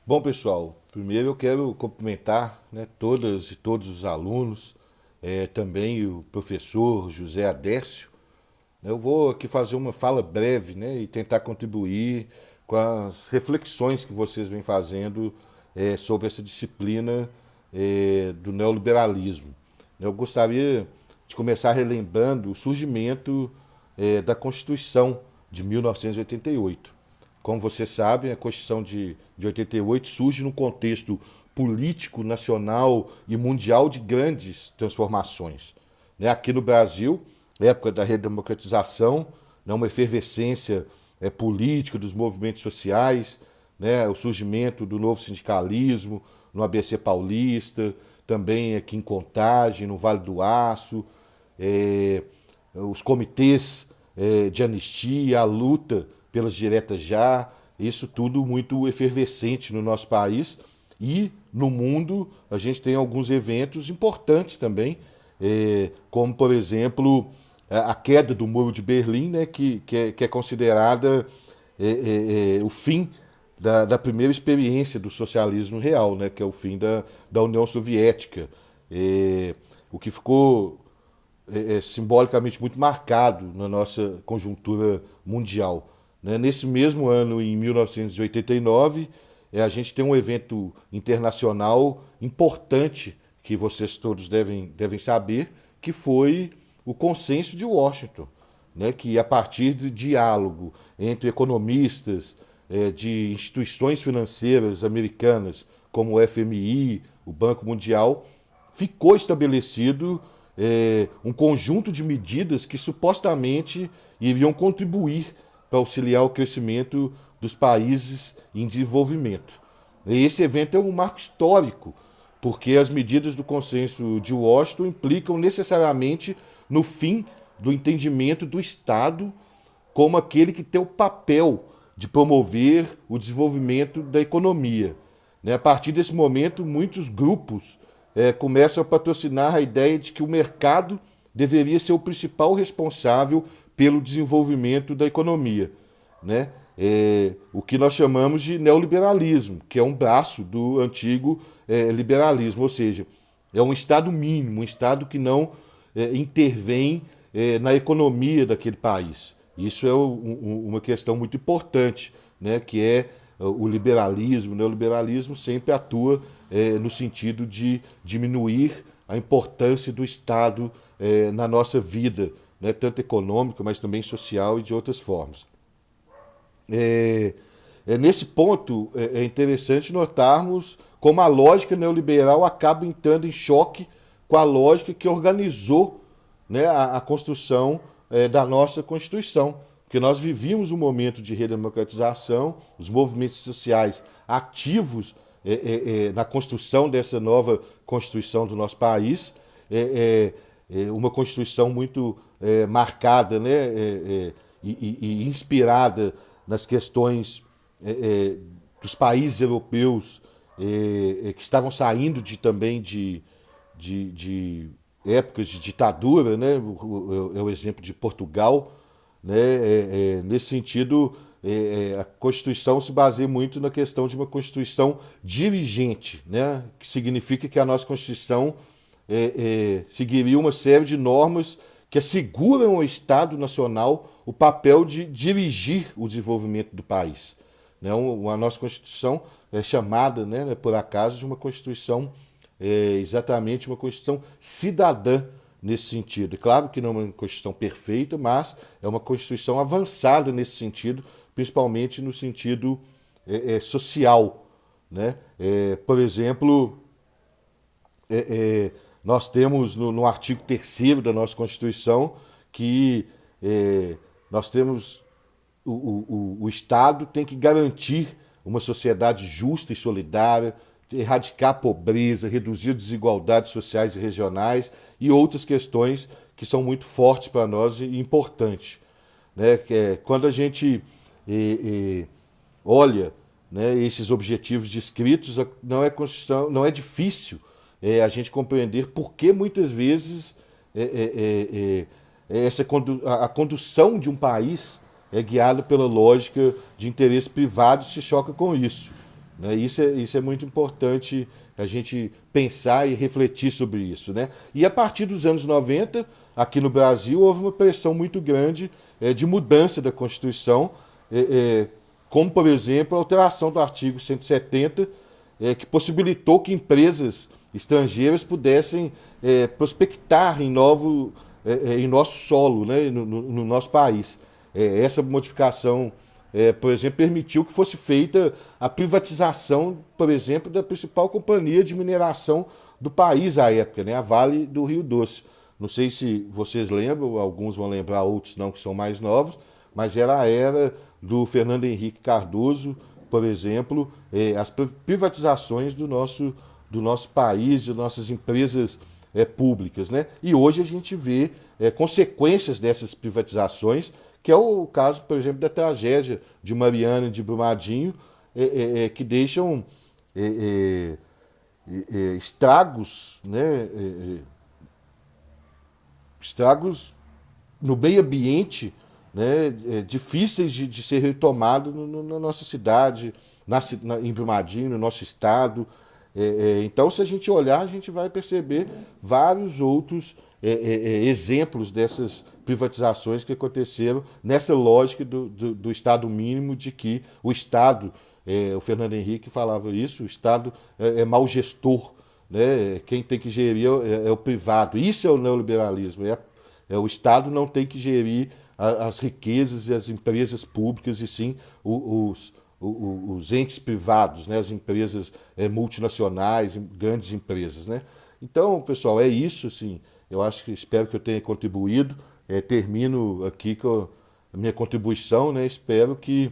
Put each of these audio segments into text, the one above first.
Bom, pessoal, primeiro eu quero cumprimentar, né, todas e todos os alunos, também o professor José Adércio. Eu vou aqui fazer uma fala breve, né, e tentar contribuir com as reflexões que vocês vêm fazendo sobre essa disciplina do neoliberalismo. Eu gostaria de começar relembrando o surgimento da Constituição de 1988. Como vocês sabem, a Constituição de 88 surge num contexto político, nacional e mundial de grandes transformações. Né? Aqui no Brasil, época da redemocratização, né? Uma efervescência política dos movimentos sociais, né? O surgimento do novo sindicalismo no ABC Paulista, também aqui em Contagem, no Vale do Aço, eh, os comitês de anistia, a luta pelas diretas já, isso tudo muito efervescente no nosso país e no mundo a gente tem alguns eventos importantes também, como por exemplo a queda do Muro de Berlim, né, que é considerada o fim da primeira experiência do socialismo real, né, que é o fim da União Soviética. O que ficou simbolicamente muito marcado na nossa conjuntura mundial. Né? Nesse mesmo ano, em 1989, a gente tem um evento internacional importante que vocês todos devem saber, que foi o Consenso de Washington, né? Que a partir de diálogo entre economistas de instituições financeiras americanas, como o FMI, o Banco Mundial, ficou estabelecido um conjunto de medidas que supostamente iriam contribuir para auxiliar o crescimento dos países em desenvolvimento. E esse evento é um marco histórico, porque as medidas do Consenso de Washington implicam necessariamente no fim do entendimento do Estado como aquele que tem o papel de promover o desenvolvimento da economia. Né? A partir desse momento, muitos grupos começam a patrocinar a ideia de que o mercado deveria ser o principal responsável pelo desenvolvimento da economia. Né? O que nós chamamos de neoliberalismo, que é um braço do antigo liberalismo, ou seja, é um Estado mínimo, um Estado que não intervém na economia daquele país. Isso é uma questão muito importante, né, que é o liberalismo. O neoliberalismo sempre atua no sentido de diminuir a importância do Estado na nossa vida, né, tanto econômica, mas também social e de outras formas. Nesse ponto, é interessante notarmos como a lógica neoliberal acaba entrando em choque com a lógica que organizou, né, a construção da nossa Constituição. Porque nós vivíamos um momento de redemocratização, os movimentos sociais ativos na construção dessa nova Constituição do nosso país, uma Constituição muito marcada, né, e inspirada nas questões dos países europeus que estavam saindo também de épocas de ditadura, né? É o exemplo de Portugal, né? Nesse sentido, a Constituição se baseia muito na questão de uma Constituição dirigente, né? Que significa que a nossa Constituição seguiria uma série de normas que asseguram ao Estado Nacional o papel de dirigir o desenvolvimento do país. Né? A nossa Constituição é chamada, né, por acaso, de uma Constituição, exatamente uma Constituição cidadã nesse sentido. É claro que não é uma Constituição perfeita, mas é uma Constituição avançada nesse sentido, principalmente no sentido social. Né? Por exemplo, nós temos no artigo 3º da nossa Constituição que nós temos o Estado tem que garantir uma sociedade justa e solidária, erradicar a pobreza, reduzir desigualdades sociais e regionais e outras questões que são muito fortes para nós e importantes. Né? Quando a gente olha, né, esses objetivos descritos, não é difícil a gente compreender por que muitas vezes a condução de um país é guiada pela lógica de interesse privado e se choca com isso. né? Isso é muito importante a gente pensar e refletir sobre isso, né? E a partir dos anos 90, aqui no Brasil, houve uma pressão muito grande de mudança da Constituição, é, como, por exemplo, a alteração do artigo 170, que possibilitou que empresas estrangeiras pudessem prospectar em nosso solo, né, no nosso país. Essa modificação, por exemplo, permitiu que fosse feita a privatização, por exemplo, da principal companhia de mineração do país à época, né, a Vale do Rio Doce. Não sei se vocês lembram, alguns vão lembrar, outros não, que são mais novos, mas era a era do Fernando Henrique Cardoso, por exemplo, as privatizações do nosso país, de nossas empresas públicas, né? E hoje a gente vê consequências dessas privatizações, que é o caso, por exemplo, da tragédia de Mariana e de Brumadinho, que deixam estragos, né? Estragos no meio ambiente, né, difíceis de ser retomado na nossa cidade, em Brumadinho, no nosso estado. Então, se a gente olhar, a gente vai perceber vários outros exemplos dessas privatizações que aconteceram nessa lógica do Estado mínimo, de que o Estado, o Fernando Henrique falava isso, o Estado é mau gestor, né? Quem tem que gerir é o privado. Isso é o neoliberalismo. O Estado não tem que gerir as riquezas e as empresas públicas, e sim os entes privados, né? As empresas multinacionais, grandes empresas, né? Então, pessoal, é isso. Assim, eu acho que espero que eu tenha contribuído. Termino aqui com a minha contribuição, né? Espero que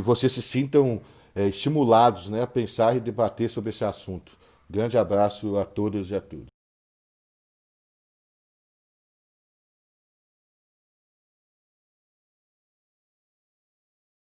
vocês se sintam estimulados, né, a pensar e debater sobre esse assunto. Grande abraço a todas e a todos.